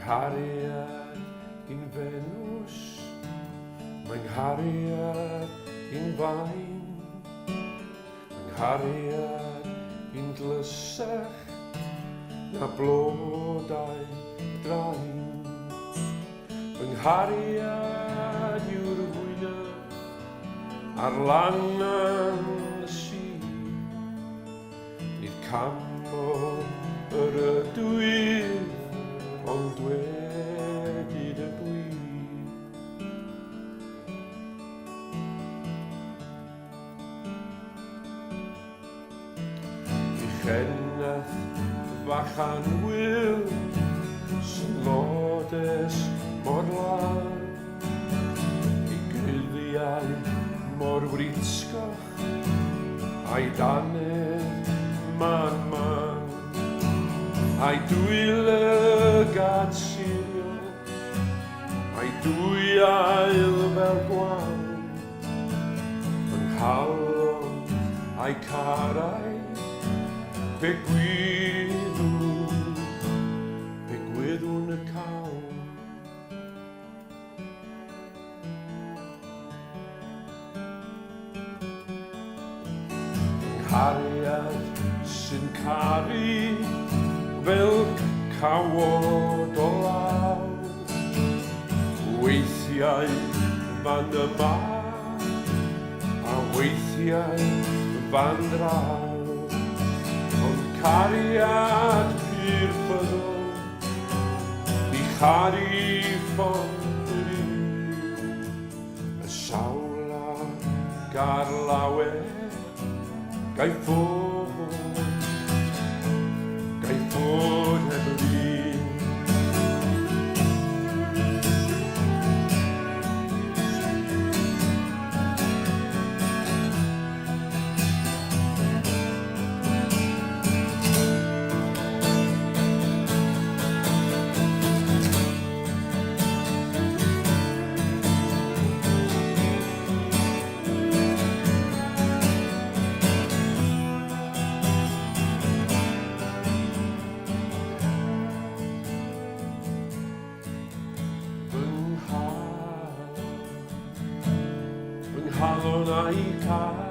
nghariad in Venws, mae nghariad in fain, mae nghariad in glysach na blodau draen. Fy nghariad yw'r hwynaf ar lannan y sir, nid camo yr ydwydd, ond wedid y gwir. Uchennaeth fachan wyl sy'n lodes mor lan, I gyddiau mor writsgoch a'i danedd man, a'i dwylygad sirio, a'i dwy ail fel gwan, fy nghalon a'i carau, pe gwydwn y cawn. Nghariad sy'n caru fel cawod o law, weithiau fan yma a weithiau fan draw, ond cariad purffyddol I charu ffond yr un, y sawla gar lawer gai fod heb yr un. Nghalon a'i cara,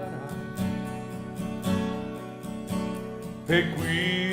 pe gwir